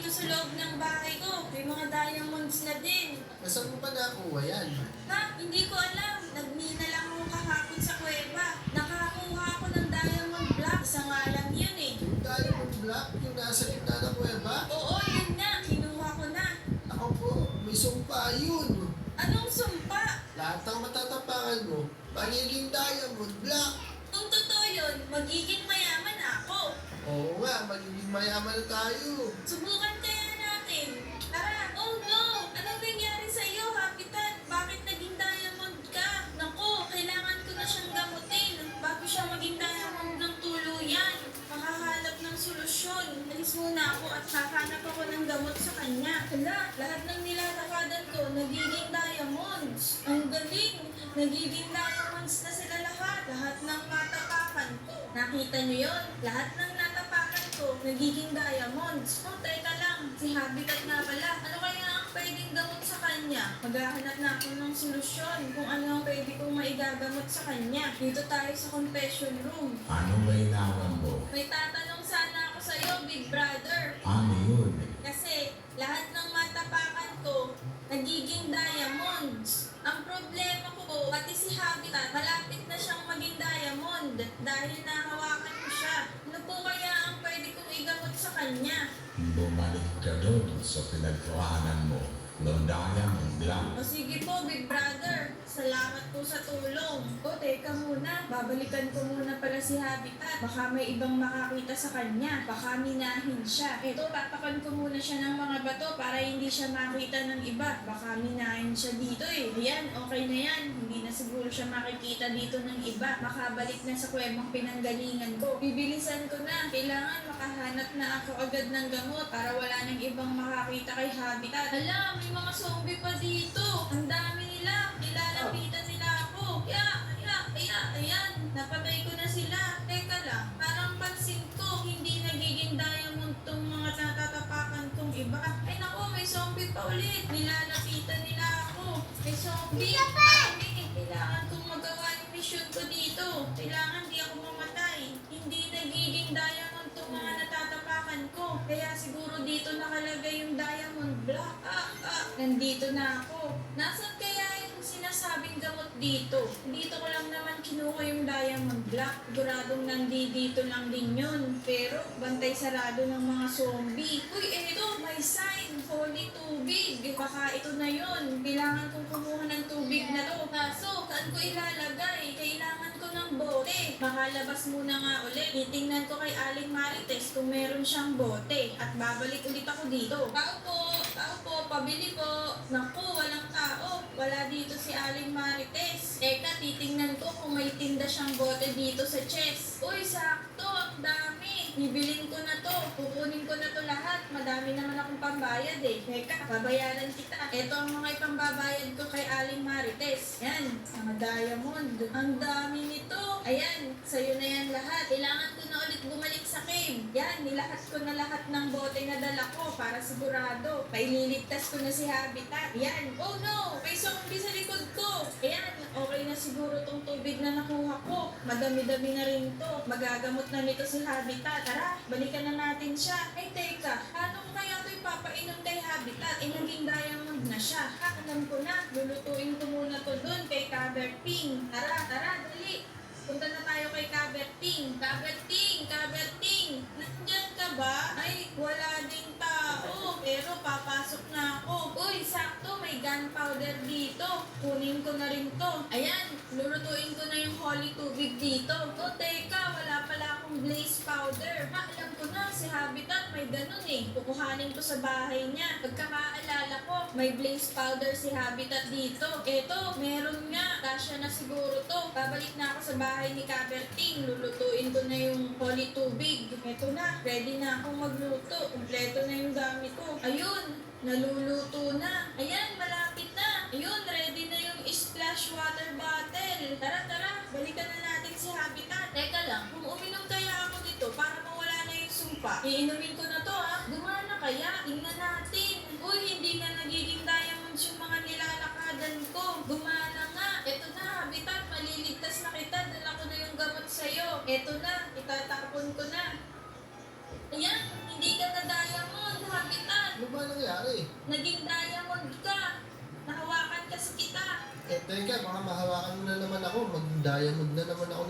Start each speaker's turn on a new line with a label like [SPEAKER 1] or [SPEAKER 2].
[SPEAKER 1] dito sa loob ng bahay ko. May mga diamonds na din.
[SPEAKER 2] Nasaan mo pa nakuha yan?
[SPEAKER 1] Ha? Hindi ko alam. Nagmina lang ako kahapon sa kuweba. Nakakuha ako ng diamond block. Isa nga lang yun eh.
[SPEAKER 2] Yung diamond block, yung nasa gitna ng kuweba?
[SPEAKER 1] Oo, yun nga. Kinuha ko na.
[SPEAKER 2] Ako po, may sumpa yun.
[SPEAKER 1] Anong sumpa?
[SPEAKER 2] Lahat ng matatapakan mo, magiging diamond block.
[SPEAKER 1] Kung totoo yun, magiging mayaman ako.
[SPEAKER 2] Oo nga, magiging mayaman na tayo.
[SPEAKER 1] Subukan kaya natin. Tara! Oh no! Anong nangyari sa'yo, Habitat? Bakit naging diamond ka? Naku, kailangan ko na siyang gamutin bago siya maging diamond ng tuluyan. Makahanap ng solusyon. Alis muna ako at hahanap ako ng gamot sa kanya. Hala, lahat ng nilalakadan ko nagiging diamonds. Ang galing! Nagiging diamonds na sila lahat. Lahat ng matapakan ko. Nakita niyo yun? Lahat ng natapakan ko nagiging diamonds. Oh, teka lang. Si Habitat nga pala. Ano kaya ang pwedeng gamot sa kanya? Maghahanap na ako ng solusyon kung ano ang pwede kong maigagamot sa kanya. Dito tayo sa confession room.
[SPEAKER 3] Ano ba inawan mo?
[SPEAKER 1] May tatanong sana ako sa'yo, Big Brother.
[SPEAKER 3] Ano yun?
[SPEAKER 1] Kasi lahat ng matapakan ko nagiging diamonds. Ang problema ko, pati si Habitat, malapit na siyang maging diamond dahil nahawakan ko siya. Ano po kaya ang pwede kong igamot sa kanya?
[SPEAKER 3] Bumalik ka doon sa pinagkuhanan mo ng diamond lang.
[SPEAKER 1] O sige po, Big Brother. Salamat po sa tulong. O, teka muna. Babalikan ko muna pala si Habitat. Baka may ibang makakita sa kanya. Baka minahin siya. Eto, papakan ko muna siya ng mga bato para hindi siya makita ng iba. Baka minahin siya dito eh. Ayan, okay na yan. Hindi na siguro siya makikita dito ng iba. Makabalik na sa kuwebang pinanggalingan ko. Bibilisan ko na. Kailangan makahanap na ako agad ng gamot para wala nang ibang makakita kay Habitat. Hala, may mga zombie pa dito. Ang dami nila. Nilalapitan nila ako. Ayan. Napatay ko na sila. Teka lang, parang pansin ko, hindi nagiging diamond tong mga natatapakan kong iba. Ay naku, may zombie pa ulit. Nilalapitan nila ako. May zombie. Kailangan kong magawa yung mission ko dito. Kailangan di ako mamatay. Hindi nagiging diamond tong mga natatapakan ko. Kaya siguro dito nakalagay yung diamond block. Nandito na ako. Nasaan kaya yung sinasabing gamot dito? Dito ko lang naman kinuha yung diamond block. Siguradong nandito lang din yun. Pero bantay sarado ng mga zombie. Uy, eto, may sign. Holy tubig. Baka ito na yun. Kailangan kong kumuha ng tubig na to. Kaso, saan ko ilalagay? Kailangan ko ng bote. Makalabas muna nga ulit. Titingnan ko kay Aling Marites kung meron siyang bote. At babalik ulit ako dito. Tao po, pabili po. Naku, walang tao. Wala dito si Aling Marites. Teka, titingnan ko kung may tinda siyang bote dito sa chest. Uy, sakto. Ang dami. Bibilin ko na to. Kukunin ko na to lahat. Madami naman akong pambayad eh. Teka, babayaran kita. Ito ang mga ipambabayad ko kay Aling Marites. Yan, mga diamond. Ang dami nito. Ayan, sa'yo na yan lahat. Kailangan ko na ulit bumalik sa cave. Yan, nilahat ko na lahat ng bote na dala ko para sigurado. Paililigtas ko na si Habitat. Yan. Oh no! May zombie sa likod ko. Ayan, okay na siguro tong tubig na nakuha ko. Madami-dami na rin to. Magagamot na nito si Habitat. Tara, balikan na natin siya. Ay, teka. Paano ko kaya ito ipapainom kay Habitat? Eh, naging diamond na siya. Alam ko na. Lulutuin ko muna to dun kay Caberting. Tara, dali. Punta na tayo kay Caberting. Caberting! Nandyan ka ba? Ay, wala ding tao. Pero papasok na ako. Uy, sakto. May gunpowder dito. Kunin ko na rin to. Ayan, lulutuin ko na yung holy tubig dito. O, teka, wala pala akong blaze powder. Alam ko na, si Habitat may ganun eh. Kukuhanin ko sa bahay niya. Pagkakaalala ko, may blaze powder si Habitat dito. Eto, meron nga. Kasya na siguro to. Babalik na ako sa bahay ni Caberting. Lulutuin ko na yung holy tubig. Eto na, ready na akong magluto. Kompleto na yung gamit ko. Ayun, naluluto na. Ayan, malapit na. Ayun, ready na yung splash water bottle. Tara, balikan na natin si Habitat. Teka lang, kung uminom kaya ako dito para mawala na yung sumpa, iinumin ko na to ha. Gumana kaya? Tingnan natin. Uy, hindi na nagiging diamonds yung mga nilalakadan ko. Gumana nga. Eto na, Habitat, maliligtas na kita. Dala ko na yung gamot sa'yo. Eto na, itatapon ko na. Ayan, hindi ka na diamond, Habitat.
[SPEAKER 2] ba nangyari?
[SPEAKER 1] Naging diamond ka. Nahawakan kasi kita.
[SPEAKER 2] Teka, baka mahawakan mo na naman ako. Mag-diamond na naman ako